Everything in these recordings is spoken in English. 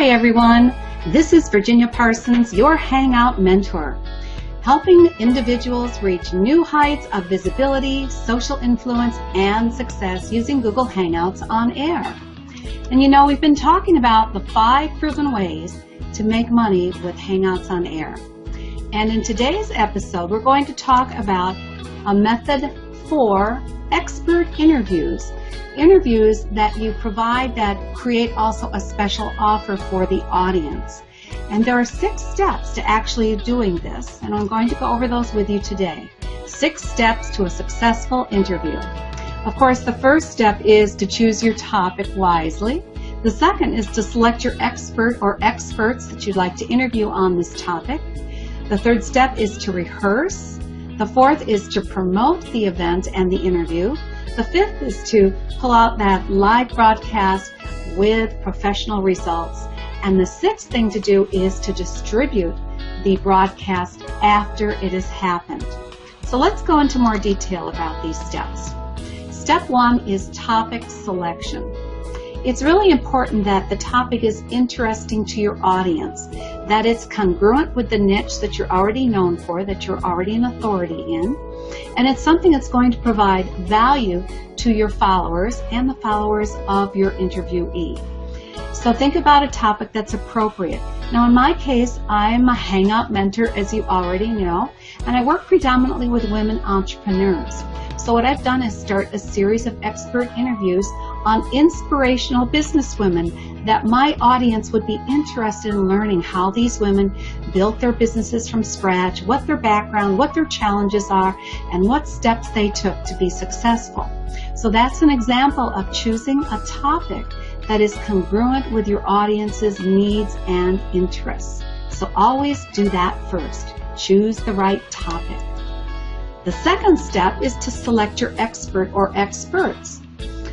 Hi everyone, this is Virginia Parsons, your Hangout mentor, helping individuals reach new heights of visibility, social influence, and success using Google Hangouts on air. And you know, we've been talking about the 5 proven ways to make money with Hangouts on air. And in today's episode, we're going to talk about a method for expert interviews. Interviews that you provide that create also a special offer for the audience. And there are 6 steps to actually doing this, and I'm going to go over those with you today. 6 steps to a successful interview. Of course, the first step is to choose your topic wisely. The second is to select your expert or experts that you'd like to interview on this topic. The third step is to rehearse. The fourth is to promote the event and the interview. The fifth is to pull out that live broadcast with professional results. And the sixth thing to do is to distribute the broadcast after it has happened. So let's go into more detail about these steps. Step 1 is topic selection. It's really important that the topic is interesting to your audience, that it's congruent with the niche that you're already known for, that you're already an authority in, and it's something that's going to provide value to your followers and the followers of your interviewee. So think about a topic that's appropriate. Now in my case, I'm a Hangout mentor, as you already know, and I work predominantly with women entrepreneurs. So what I've done is start a series of expert interviews on inspirational businesswomen that my audience would be interested in learning how these women built their businesses from scratch, what their background, what their challenges are, and what steps they took to be successful. So that's an example of choosing a topic that is congruent with your audience's needs and interests. So always do that first. Choose the right topic. The second step is to select your expert or experts.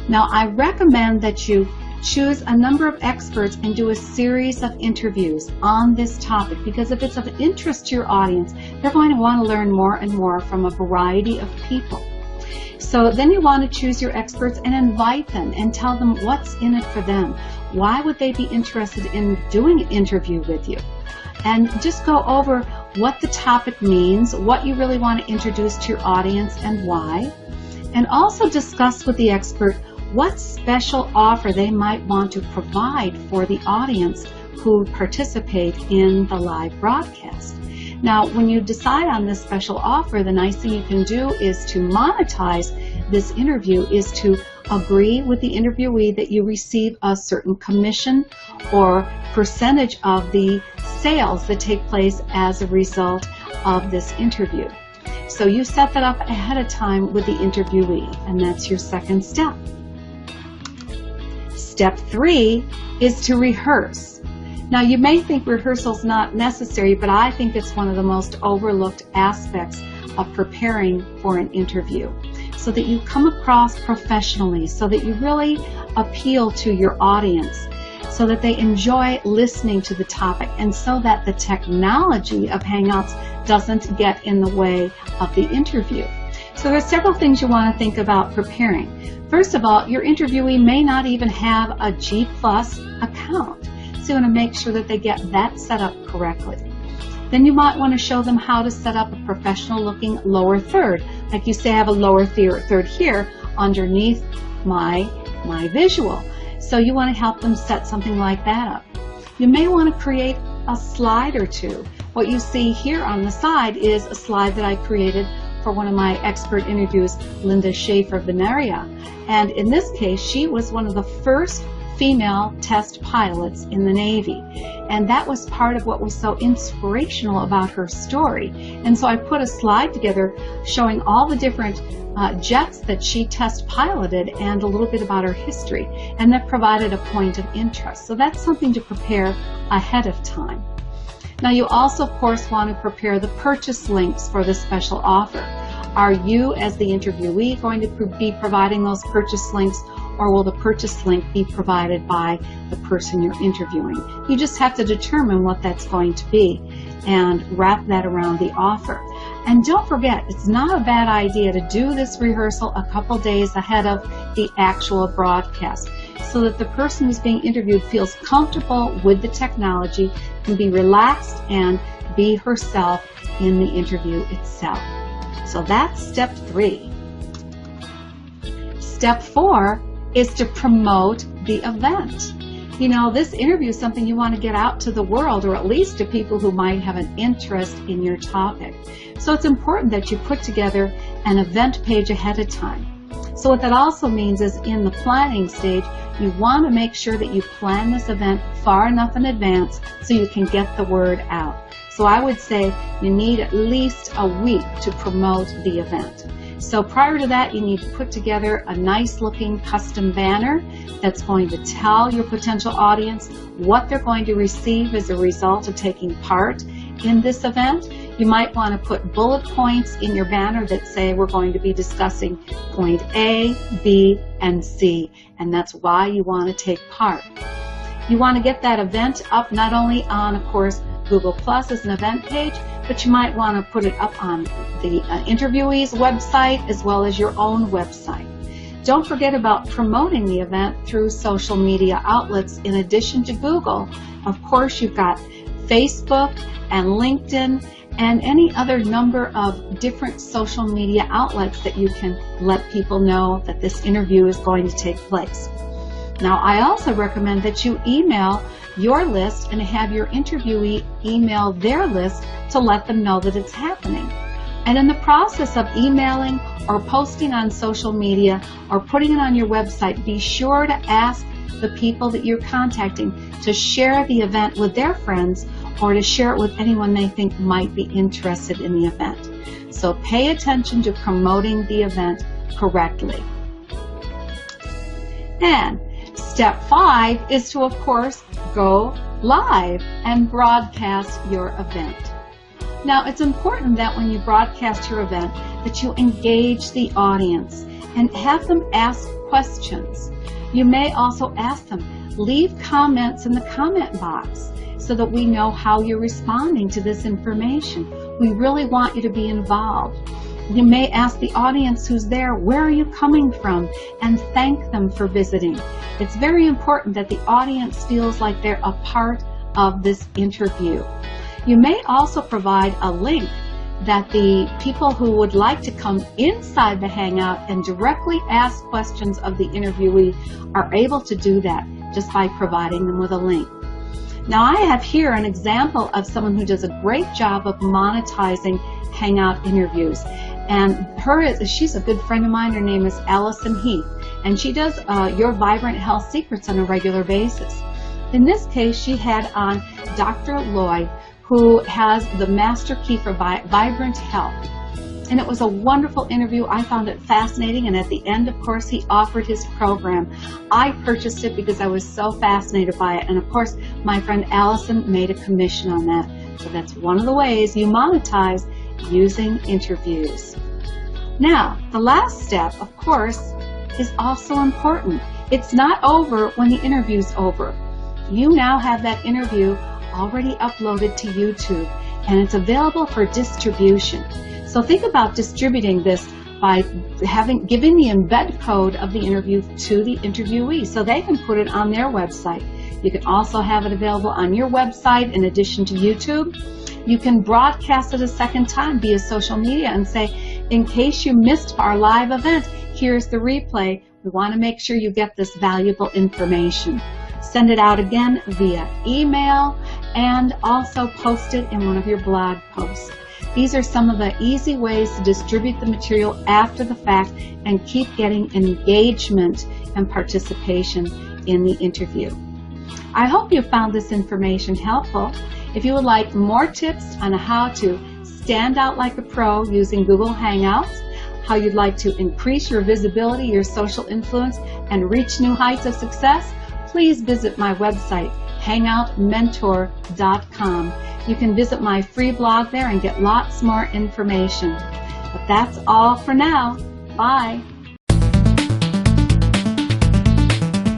Now, I recommend that you choose a number of experts and do a series of interviews on this topic, because if it's of interest to your audience, they're going to want to learn more and more from a variety of people. So then you want to choose your experts and invite them and tell them what's in it for them. Why would they be interested in doing an interview with you? And just go over what the topic means, what you really want to introduce to your audience and why. And also discuss with the expert what special offer they might want to provide for the audience who participate in the live broadcast. Now, when you decide on this special offer, the nice thing you can do is to monetize this interview, is to agree with the interviewee that you receive a certain commission or percentage of the sales that take place as a result of this interview. So you set that up ahead of time with the interviewee, and that's your second step. Step 3 is to rehearse. Now, you may think rehearsal's not necessary, but I think it's one of the most overlooked aspects of preparing for an interview, so that you come across professionally, so that you really appeal to your audience, so that they enjoy listening to the topic, and so that the technology of Hangouts doesn't get in the way of the interview. So there's several things you want to think about preparing. First of all, your interviewee may not even have a G+ account. So you want to make sure that they get that set up correctly. Then you might want to show them how to set up a professional looking lower third. Like you say, I have a lower third here underneath my visual. So you want to help them set something like that up. You may want to create a slide or two. What you see here on the side is a slide that I created for one of my expert interviews, Linda Schaefer-Veneria. And in this case, she was one of the first female test pilots in the Navy. And that was part of what was so inspirational about her story. And so I put a slide together showing all the different jets that she test piloted and a little bit about her history. And that provided a point of interest. So that's something to prepare ahead of time. Now you also, of course, want to prepare the purchase links for the special offer. Are you, as the interviewee, going to be providing those purchase links, or will the purchase link be provided by the person you're interviewing? You just have to determine what that's going to be and wrap that around the offer. And don't forget, it's not a bad idea to do this rehearsal a couple days ahead of the actual broadcast. so that the person who's being interviewed feels comfortable with the technology, can be relaxed and be herself in the interview itself. So that's step 3. Step 4 is to promote the event. You know, this interview is something you want to get out to the world, or at least to people who might have an interest in your topic. So it's important that you put together an event page ahead of time. So what that also means is in the planning stage, you want to make sure that you plan this event far enough in advance so you can get the word out. So I would say you need at least a week to promote the event. So prior to that, you need to put together a nice looking custom banner that's going to tell your potential audience what they're going to receive as a result of taking part in this event. You might want to put bullet points in your banner that say we're going to be discussing point A, B, and C, and that's why you want to take part. You want to get that event up not only on, of course, Google Plus as an event page, but you might want to put it up on the interviewees website as well as your own website. Don't forget about promoting the event through social media outlets in addition to Google. Of course, you've got Facebook and LinkedIn and any other number of different social media outlets that you can let people know that this interview is going to take place. Now, I also recommend that you email your list and have your interviewee email their list to let them know that it's happening. And in the process of emailing or posting on social media or putting it on your website, be sure to ask the people that you're contacting to share the event with their friends or to share it with anyone they think might be interested in the event. So pay attention to promoting the event correctly. And step 5 is to, of course, go live and broadcast your event. Now, it's important that when you broadcast your event that you engage the audience and have them ask questions. You may also ask them, leave comments in the comment box so that we know how you're responding to this information. We really want you to be involved. You may ask the audience who's there, where are you coming from, and thank them for visiting. It's very important that the audience feels like they're a part of this interview. You may also provide a link that the people who would like to come inside the Hangout and directly ask questions of the interviewee are able to do that just by providing them with a link. Now, I have here an example of someone who does a great job of monetizing Hangout interviews. And she's a good friend of mine. Her name is Allison Heath. And she does Your Vibrant Health Secrets on a regular basis. In this case, she had on Dr. Lloyd, who has the master key for vibrant health. And it was a wonderful interview. I found it fascinating. And at the end, of course, he offered his program. I purchased it because I was so fascinated by it. And of course, my friend Allison made a commission on that. So that's one of the ways you monetize using interviews. Now, the last step, of course, is also important. It's not over when the interview's over. You now have that interview already uploaded to YouTube, and it's available for distribution. So think about distributing this by giving the embed code of the interview to the interviewee so they can put it on their website. You can also have it available on your website in addition to YouTube. You can broadcast it a second time via social media and say, in case you missed our live event, here's the replay. We want to make sure you get this valuable information. Send it out again via email and also post it in one of your blog posts. These are some of the easy ways to distribute the material after the fact and keep getting engagement and participation in the interview. I hope you found this information helpful. If you would like more tips on how to stand out like a pro using Google Hangouts, how you'd like to increase your visibility, your social influence, and reach new heights of success, please visit my website, hangoutmentor.com. You can visit my free blog there and get lots more information. But that's all for now. Bye.